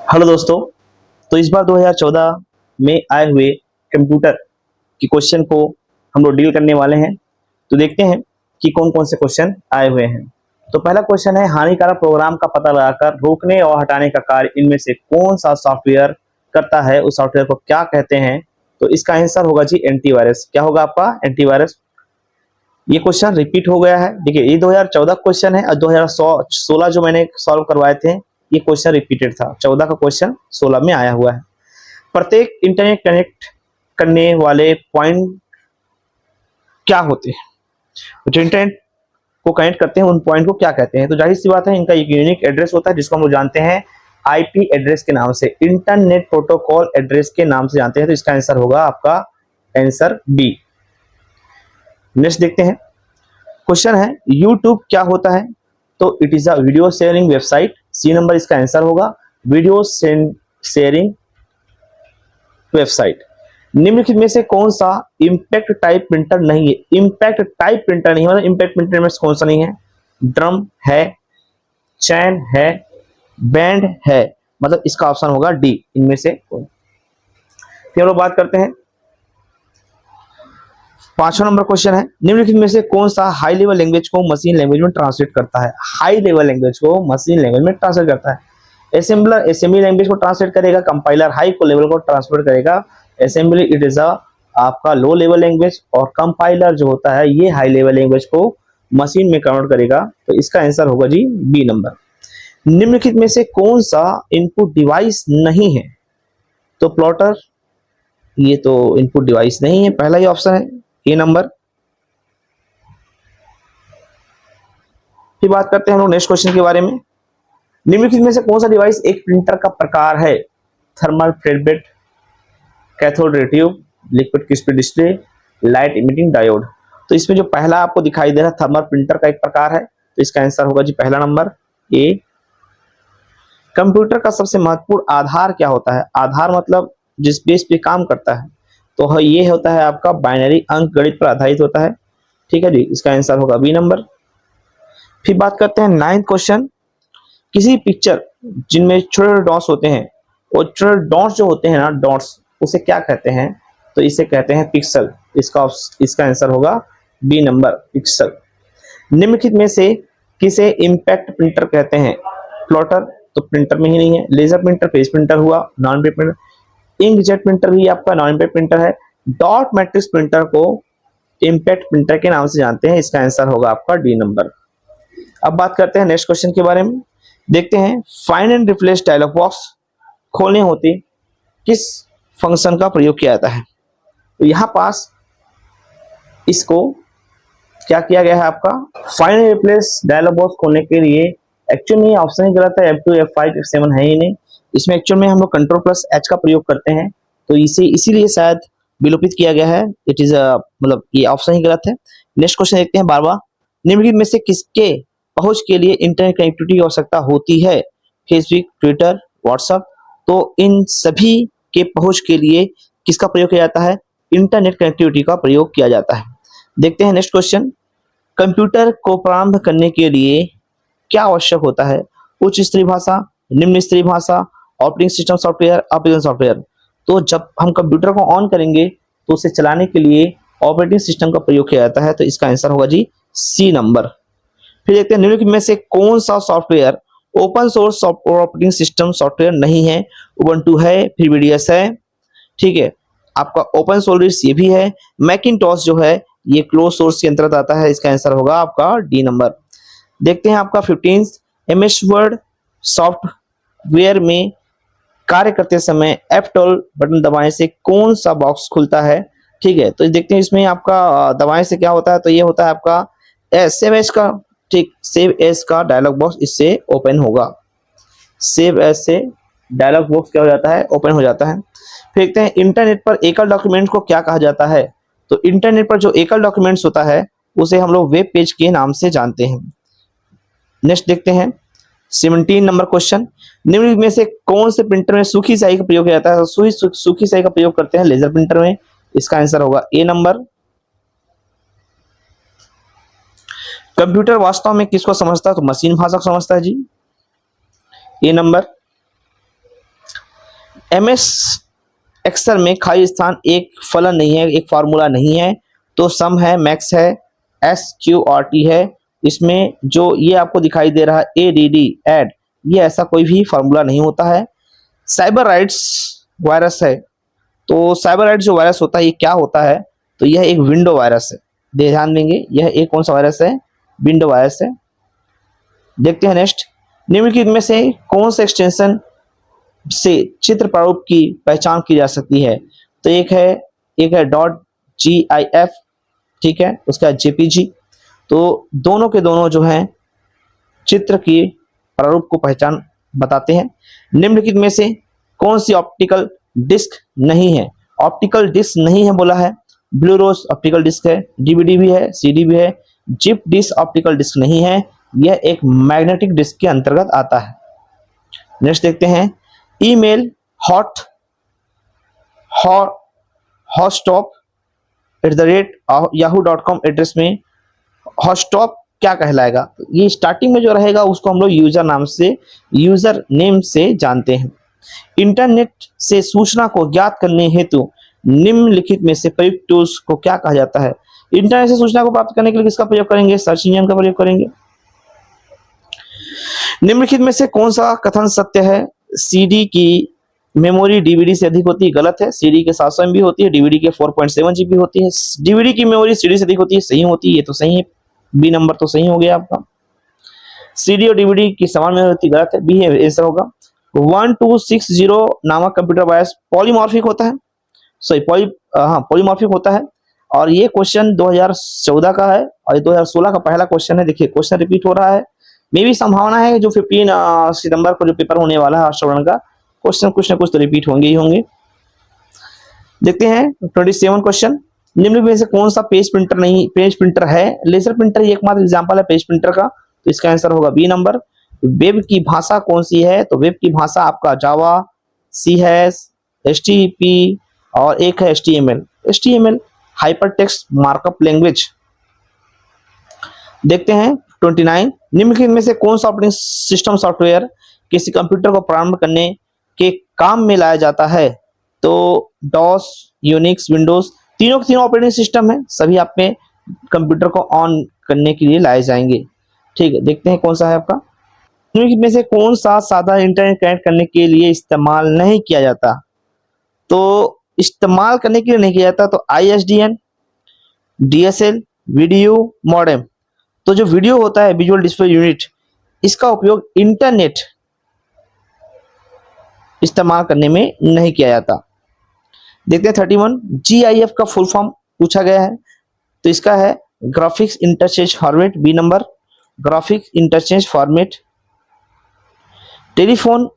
Hello दोस्तों। तो इस बार 2014 में आए हुए कंप्यूटर की क्वेश्चन को हम लोग डील करने वाले हैं। तो देखते हैं कि कौन कौन से क्वेश्चन आए हुए हैं। तो पहला क्वेश्चन है, हानिकारक प्रोग्राम का पता लगाकर रोकने और हटाने का कार्य इनमें से कौन सा सॉफ्टवेयर करता है, उस सॉफ्टवेयर को क्या कहते हैं। तो इसका आंसर होगा जी एंटीवायरस। क्या होगा आपका? एंटीवायरस। ये क्वेश्चन रिपीट हो गया है। देखिए, ये 2014 क्वेश्चन है और 2016 जो मैंने सॉल्व करवाए थे, ये क्वेश्चन रिपीटेड था। 14 का क्वेश्चन 16 में आया हुआ है। प्रत्येक इंटरनेट कनेक्ट करने वाले पॉइंट क्या होते हैं? जो इंटरनेट को कनेक्ट करते हैं उन पॉइंट को क्या कहते हैं? तो जाहिर सी बात है, इनका एक यूनिक एड्रेस होता है जिसको हम लोग जानते हैं आईपी एड्रेस के नाम से, इंटरनेट प्रोटोकॉल एड्रेस के नाम से जानते हैं। तो इसका आंसर होगा आपका आंसर बी। नेक्स्ट देखते हैं। क्वेश्चन है, यूट्यूब क्या होता है? तो it is a video sharing website. C number इसका आंसर होगा, वीडियो शेयरिंग वेबसाइट। निम्नलिखित में से कौन सा इंपैक्ट टाइप प्रिंटर नहीं है? इंपैक्ट टाइप प्रिंटर नहीं, मतलब इंपैक्ट प्रिंटर में कौन सा नहीं है? ड्रम है, चैन है, बैंड है, मतलब इसका ऑप्शन होगा डी, इनमें से कोई। फिर हम लोग बात करते हैं, पांचवा नंबर क्वेश्चन है, निम्नलिखित में से कौन सा हाई लेवल लैंग्वेज को मशीन लैंग्वेज में ट्रांसलेट करता है? हाई लेवल लैंग्वेज को मशीन लैंग्वेज में ट्रांसलेट करता है। असेंबलर असेंबली लैंग्वेज को ट्रांसलेट करेगा, कंपाइलर हाई को लेवल को ट्रांसलेट करेगा। असेंबली इट इज आपका लो लेवल लैंग्वेज, और कंपाइलर जो होता है ये हाई लेवल लैंग्वेज को मशीन में कन्वर्ट करेगा। तो इसका आंसर होगा जी बी नंबर। निम्नलिखित में से कौन सा इनपुट डिवाइस नहीं है? तो प्लॉटर, ये तो इनपुट डिवाइस नहीं है, पहला ही ऑप्शन है ए नंबर। फिर बात करते हैं हम लोग नेक्स्ट क्वेश्चन के बारे में। निम्नलिखित में से कौन सा डिवाइस एक प्रिंटर का प्रकार है? Thermal flatbed, cathode ray tube, liquid crystal display, light emitting diode. तो इसमें जो पहला आपको दिखाई दे रहा है थर्मल प्रिंटर का एक प्रकार है, तो इसका आंसर होगा जी पहला नंबर ए। कंप्यूटर का सबसे महत्वपूर्ण आधार क्या होता है? आधार मतलब जिस बेस पे काम करता है, तो ये होता है आपका बाइनरी अंक गणित पर आधारित होता है। ठीक है जी, इसका आंसर होगा बी नंबर। फिर बात करते हैं नाइन्थ क्वेश्चन। किसी पिक्चर जिनमें छोटे डॉट्स होते हैं, और छोटे डॉट्स जो होते हैं ना, डॉट्स, उसे क्या कहते हैं? तो इसे कहते हैं पिक्सल। इसका आंसर होगा बी नंबर, पिक्सल। निम्नलिखित में से किसे इंपैक्ट प्रिंटर कहते हैं? प्लॉटर तो प्रिंटर में ही नहीं है, लेजर प्रिंटर पेज प्रिंटर हुआ, non page printer, inkjet printer भी आपका नॉन पेज प्रिंटर है, डॉट मैट्रिक्स प्रिंटर को इंपैक्ट प्रिंटर के नाम से जानते हैं। इसका आंसर होगा आपका डी नंबर। अब बात करते हैं नेक्स्ट क्वेश्चन के बारे में। देखते हैं, find and replace dialog box खोलने होते किस फंक्शन का प्रयोग किया जाता है? तो यहां पास इसको क्या किया गया है, आपका find and replace dialog box खोलने के लिए एक्चुअल में ऑप्शन ही गलत है, F2 F5 F7 है ही नहीं। इसमें एक्चुअल में हम लोग कंट्रोल प्लस एच का प्रयोग करते हैं, तो इसे इसीलिए शायद विलोपित किया गया है। इट इज मतलब ये ऑप्शन ही गलत है। नेक्स्ट क्वेश्चन देखते हैं, बारवा। निम्नलिखित में से किसके पहुंच के लिए इंटरनेट कनेक्टिविटी की आवश्यकता होती है? Facebook, Twitter, WhatsApp. तो इन सभी के पहुंच के लिए किसका प्रयोग किया जाता है? इंटरनेट कनेक्टिविटी का प्रयोग किया जाता है। देखते हैं नेक्स्ट क्वेश्चन। कंप्यूटर को प्रारंभ करने के लिए क्या आवश्यक होता है? उच्च स्तरीय भाषा, निम्न स्तरीय भाषा, operating system software, application software. तो जब हम कंप्यूटर को ऑन करेंगे तो उसे चलाने के लिए ऑपरेटिंग सिस्टम का प्रयोग किया जाता है। तो इसका आंसर होगा जी सी नंबर। फिर देखते हैं, निम्नलिखित में से कौन सा software open source operating system software नहीं है? उबंटू है, फिर VDS है, ठीक है, आपका ओपन सोर्स ये भी है। मैकिनटॉश जो है ये क्लोज सोर्स के अंतर्गत आता है। इसका आंसर होगा आपका डी नंबर। देखते हैं आपका 15 MS वर्ड सॉफ्टवेयर में कार्य करते समय F12 बटन दबाने से कौन सा बॉक्स खुलता है? ठीक है, तो देखते हैं इसमें आपका दबाने से क्या होता है। तो ये होता है आपका सेव एज का, ठीक, सेव एज का डायलॉग बॉक्स इससे ओपन होगा। सेव एज से डायलॉग बॉक्स क्या हो जाता है? ओपन हो जाता है। फिर देखते हैं, इंटरनेट पर एकल डॉक्यूमेंट को क्या कहा जाता है? तो इंटरनेट पर जो एकल डॉक्यूमेंट्स होता है उसे हम लोग वेब पेज के नाम से जानते हैं। नेक्स्ट देखते हैं 17 नंबर क्वेश्चन। निम्न में से कौन से प्रिंटर में सूखी स्याही का प्रयोग किया जाता है? तो सूखी स्याही का प्रयोग करते हैं लेजर प्रिंटर में। इसका आंसर होगा ए नंबर। कंप्यूटर वास्तव में किसको समझता है? तो मशीन भाषा को समझता है जी, ए नंबर। MS एक्सेल में खाली स्थान एक फलन नहीं है, एक फार्मूला नहीं है, तो सम है, मैक्स है, SQRT है। इसमें जो ये आपको दिखाई दे रहा है ADD ऐड, ये ऐसा कोई भी फार्मूला नहीं होता है। साइबर राइट्स वायरस है, तो साइबर राइट्स जो वायरस होता है ये क्या होता है, तो यह एक विंडो वायरस है। ध्यान देंगे, यह एक कौन सा वायरस है, विंडो वायरस है। देखते हैं नेक्स्ट, निम्नलिखित में से कौन सा एक्सटेंशन से चित्र प्रारूप की पहचान की जा सकती है, तो एक है .gif, ठीक है, उसका JPG। तो दोनों के दोनों जो हैं चित्र की प्रारूप को पहचान बताते हैं। निम्नलिखित में से कौन सी ऑप्टिकल डिस्क नहीं है, ऑप्टिकल डिस्क नहीं है बोला है, ब्लूरोस ऑप्टिकल डिस्क है, DVD भी है, CD भी है, जिप डिस्क ऑप्टिकल डिस्क नहीं है, यह एक मैग्नेटिक डिस्क के अंतर्गत आता है। नेक्स्ट देखते हैं, ईमेल hotstop@yahoo.com एड्रेस में हॉटस्टॉप क्या कहलाएगा, ये स्टार्टिंग में जो रहेगा उसको हम लोग यूजर नेम से जानते हैं। इंटरनेट से सूचना को ज्ञात करने हेतु निम्नलिखित में से प्रयुक्त टूल्स को क्या कहा जाता है। इंटरनेट से सूचना को प्राप्त करने के लिए किसका प्रयोग करेंगे, सर्च इंजन का प्रयोग करेंगे। निम्नलिखित में से कौन सा कथन सत्य है, CD की मेमोरी DVD से अधिक होती है, गलत है। CD के 700 MB होती है, DVD के 4.7 GB होती है। DVD की मेमोरी CD से अधिक होती है, सही होती है, ये तो सही है, B नंबर तो सही हो गया आपका। CD और DVD की समान मेमोरी होती है, गलत है, B है, आंसर होगा। 1260 नामक कंप्यूटर वायरस पॉलीमॉर्फिक होता है, सॉरी पॉलीमॉर्फिक होता है। और ये क्वेश्चन 2014 का है और 2016 का पहला क्वेश्चन है। देखिए क्वेश्चन रिपीट हो रहा है, मे भी संभावना है जो 15 सितंबर को जो पेपर होने वाला है आश्रवण का, क्वेश्चन कुछ ना कुछ तो रिपीट होंगे ही होंगे। देखते हैं 27 क्वेश्चन, निम्नलिखित में से कौन सा पेज प्रिंटर है, लेजर प्रिंटर ही एकमात्र एग्जांपल है पेज प्रिंटर का, तो इसका आंसर होगा B नंबर। वेब की भाषा कौन सी है, तो वेब की भाषा आपका जावा, C#, HTTP और एक है HTML hyper text markup language. देखते हैं 29, निम्नलिखित में से कौन सा ऑपरेटिंग सिस्टम सॉफ्टवेयर किसी कंप्यूटर को प्रारंभ करने के काम में लाया जाता है, तो DOS, यूनिक्स, विंडोज, तीनों के तीनों ऑपरेटिंग सिस्टम है, सभी आप में कंप्यूटर को ऑन करने के लिए लाए जाएंगे। ठीक है, देखते हैं कौन सा है आपका। निम्नलिखित में से कौन सा साधा इंटरनेट कनेक्ट करने के लिए इस्तेमाल नहीं किया जाता, तो इस्तेमाल करने के लिए नहीं किया जाता तो ISDN, DSL, वीडियो मॉडेम। तो जो वीडियो होता है विजुअल डिस्प्ले यूनिट, इसका उपयोग इंटरनेट इस्तेमाल करने में नहीं किया जाता। देखते हैं 31, GIF का फुल फॉर्म पूछा गया है, तो इसका है graphics interchange format, B number, graphics interchange format. Telephone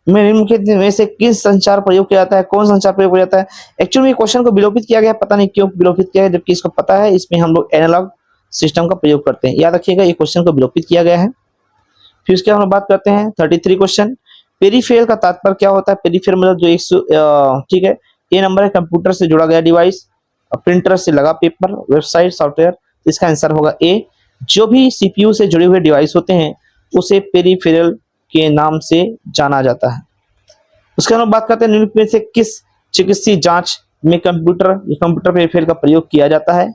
में निम्नलिखित में से किस संचार प्रयोग किया जाता है, कौन संचार प्रयोग किया जाता है। एक्चुअली क्वेश्चन को विलोपित किया गया है, पता नहीं क्यों विलोपित किया है, जबकि इसको पता है, इसमें हम लोग एनालॉग सिस्टम का प्रयोग करते हैं, याद रखिएगा ये क्वेश्चन को विलोपित किया गया है। फिर उसके हम बात करते हैं 33 क्वेश्चन, पेरीफेरल का तात्पर्य क्या होता है। पेरीफेरल मतलब जो ठीक है, A नंबर है कंप्यूटर से जुड़ा गया डिवाइस, प्रिंटर से लगा पेपर, वेबसाइट, सॉफ्टवेयर, इसका आंसर होगा A। जो भी CPU से जुड़े हुए डिवाइस होते हैं उसे पेरीफेरल के नाम से जाना जाता है। उसके बाद बात करते हैं निम्नलिखित में से किस चिकित्सीय जांच में कंप्यूटर पेरीफेरल का प्रयोग किया जाता है,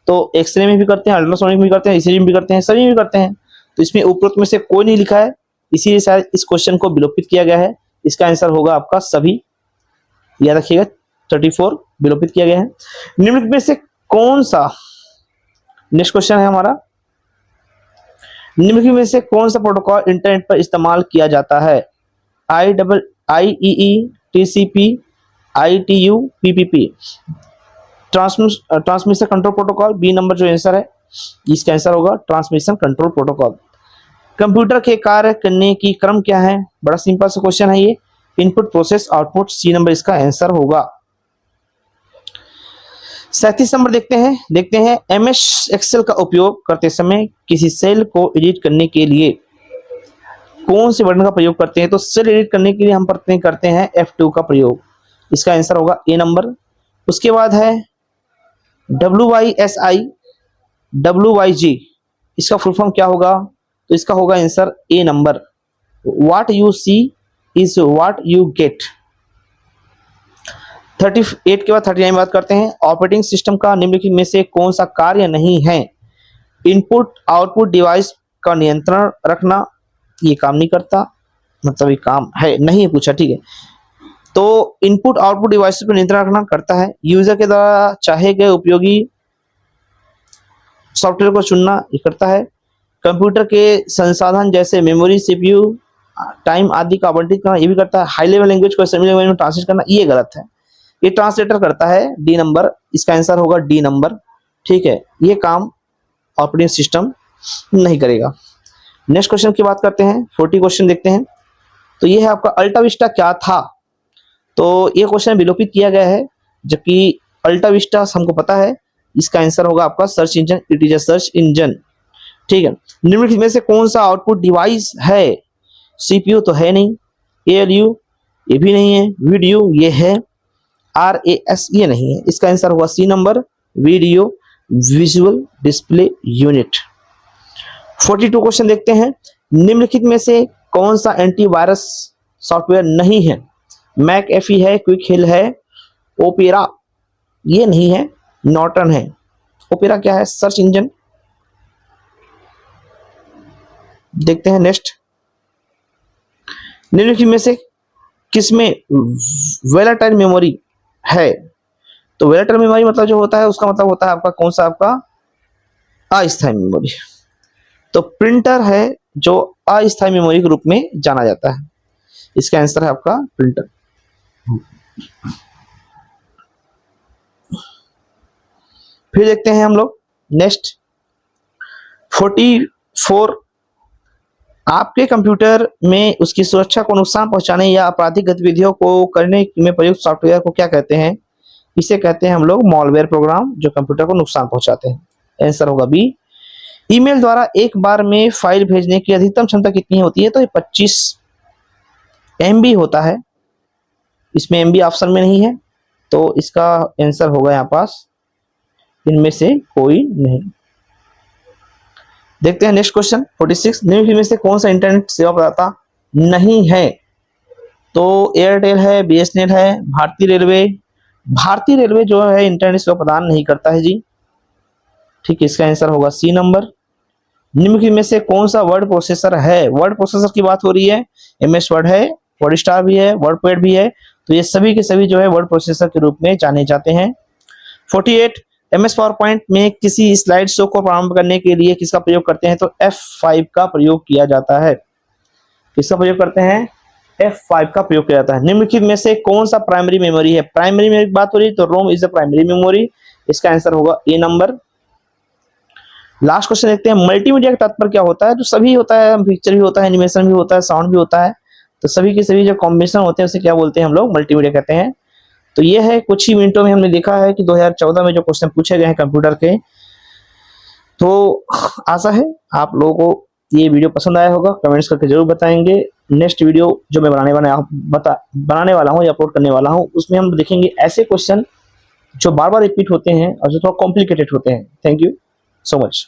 तो एक्सरे में भी करते हैं, अल्ट्रासोनिक में करते हैं, ECG में भी करते हैं, सभी में करते हैं। तो इसमें उपरोक्त में से कोई नहीं लिखा है, इसीलिए शायद इस क्वेश्चन को विलोपित किया गया है। इसका आंसर होगा आपका सभी, याद रखिएगा 34 विलोपित किया गया है। निम्नलिखित में से कौन सा, नेक्स्ट क्वेश्चन है हमारा, निम्नलिखित में से कौन सा प्रोटोकॉल इंटरनेट पर इस्तेमाल किया जाता है। IEEE, TCP, ITU, PPP, transmission control protocol, B number जो आंसर है, इसका आंसर होगा ट्रांसमिशन कंट्रोल प्रोटोकॉल। कंप्यूटर के कार्य करने की क्रम क्या है, बड़ा सिंपल सा क्वेश्चन है ये, input, process, output, C number इसका आंसर होगा। 37 नंबर देखते हैं MS एक्सेल का उपयोग करते समय किसी सेल को एडिट करने के लिए कौन से बटन का प्रयोग करते हैं, तो सेल एडिट करने के लिए हम करते हैं F2 का प्रयोग, इसका आंसर होगा A नंबर। उसके बाद है WYSI, WYG, इसका फुल फॉर्म क्या होगा, तो इसका होगा answer A number. What you see is what you get, 38 के बाद 39 बात करते हैं। ऑपरेटिंग सिस्टम का निम्नलिखित में से कौन सा कार्य नहीं है? इनपुट आउटपुट डिवाइस का नियंत्रण रखना, ये काम नहीं करता, मतलब ये काम है नहीं पूछा, ठीक है। तो इनपुट आउटपुट डिवाइस पर नियंत्रण रखना करता है। यूजर के द्वारा चाहे गए उपयोगी सॉफ्टवेयर को चुनना, ये करता है। कंप्यूटर के संसाधन जैसे मेमोरी, सीपीयू, टाइम आदि का आवंटित करना, ये भी करता है। हाई लेवल लैंग्वेज को असेंबली लैंग्वेज में ट्रांसलेट करना, ये गलत है। ये ट्रांसलेटर करता है, डी नंबर, इसका आंसर होगा डी नंबर, ठीक है। ये काम ऑपरेटिंग सिस्टम नहीं करेगा। नेक्स्ट क्वेश्चन की बात करते हैं, 40 क्वेश्चन देखते हैं। तो ये है आपका अल्टा विस्टा क्या था? तो ये क्वेश्चन विलोपित किया गया है, जबकि अल्टा विस्टा हमको पता है, इसका आंसर होगा आपका search engine, it is a search engine, ठीक है। निम्नलिखित में से कौन सा आउटपुट डिवाइस है? सीपीयू तो है नहीं, एएलयू ये भी नहीं है, वीडियो ये है, आरएएस ये नहीं है, इसका आंसर होगा C number, video visual display unit. 42 question देखते हैं। निम्नलिखित में से कौन सा एंटीवायरस सॉफ्टवेयर नहीं है? मैक एफी है, क्विक हिल है, ओपेरा ये नहीं है, नॉर्टन है। ओपेरा क्या है? Search engine. देखते हैं नेक्स्ट। निम्नलिखित में से किसमें वोलेटाइल मेमोरी है? तो वोलेटाइल मेमोरी मतलब जो होता है उसका मतलब होता है आपका कौन सा? आपका अस्थायी मेमोरी। तो प्रिंटर है जो अस्थायी मेमोरी के रूप में जाना जाता है, इसका आंसर है आपका प्रिंटर। फिर देखते हैं हम लोग नेक्स्ट 44। आपके कंप्यूटर में उसकी सुरक्षा को नुकसान पहुंचाने या आपराधिक गतिविधियों को करने में प्रयुक्त सॉफ्टवेयर को क्या कहते हैं? इसे कहते हैं हम लोग मॉलवेयर प्रोग्राम, जो कंप्यूटर को नुकसान पहुंचाते हैं। आंसर होगा बी। ईमेल द्वारा एक बार में फाइल भेजने की अधिकतम क्षमता कितनी होती है? तो ये 25 MB होता है, इसमें MB ऑप्शन में नहीं है, तो इसका आंसर होगा यहाँ पास इनमें से कोई नहीं। देखते हैं नेक्स्ट क्वेश्चन 46। निम्नलिखित में से कौन सा इंटरनेट सेवा प्रदाता नहीं है? तो एयरटेल है, बीएसएनएल है, भारतीय रेलवे। भारतीय रेलवे जो है इंटरनेट सेवा प्रदान नहीं करता है जी, ठीक है, इसका आंसर होगा सी नंबर। निम्नलिखित में से कौन सा वर्ड प्रोसेसर है? वर्ड प्रोसेसर की बात हो रही है, MS वर्ड है, वर्ड स्टार भी है, वर्ड पैड भी है, तो ये सभी के सभी जो है वर्ड प्रोसेसर के रूप में जाने जाते हैं। 48। MS पावरपॉइंट में किसी स्लाइड शो को प्रारंभ करने के लिए किसका प्रयोग करते हैं? तो F5 का प्रयोग किया जाता है। किसका प्रयोग करते हैं? F5 का प्रयोग किया जाता है। निम्नलिखित में से कौन सा प्राइमरी मेमोरी है? प्राइमरी मेमोरी की बात हो रही है तो रोम इज अ प्राइमरी मेमोरी, इसका आंसर होगा ए नंबर। लास्ट क्वेश्चन देखते हैं। मल्टीमीडिया का तात्पर्य क्या होता है? जो सभी होता है, पिक्चर भी होता है, एनिमेशन भी होता है, साउंड भी होता है, तो सभी के सभी जो कॉम्बिनेशन होते हैं उसे क्या बोलते हैं हम लोग? मल्टीमीडिया कहते हैं। तो ये है कुछ ही मिनटों में हमने देखा है कि 2014 में जो क्वेश्चन पूछे गए हैं कंप्यूटर के। तो आशा है आप लोगों को ये वीडियो पसंद आया होगा, कमेंट्स करके जरूर बताएंगे। नेक्स्ट वीडियो जो मैं बनाने वाला हूँ या अपलोड करने वाला हूँ, उसमें हम देखेंगे ऐसे क्वेश्चन जो बार बार रिपीट होते हैं और जो थोड़ा कॉम्प्लिकेटेड होते हैं। Thank you so much.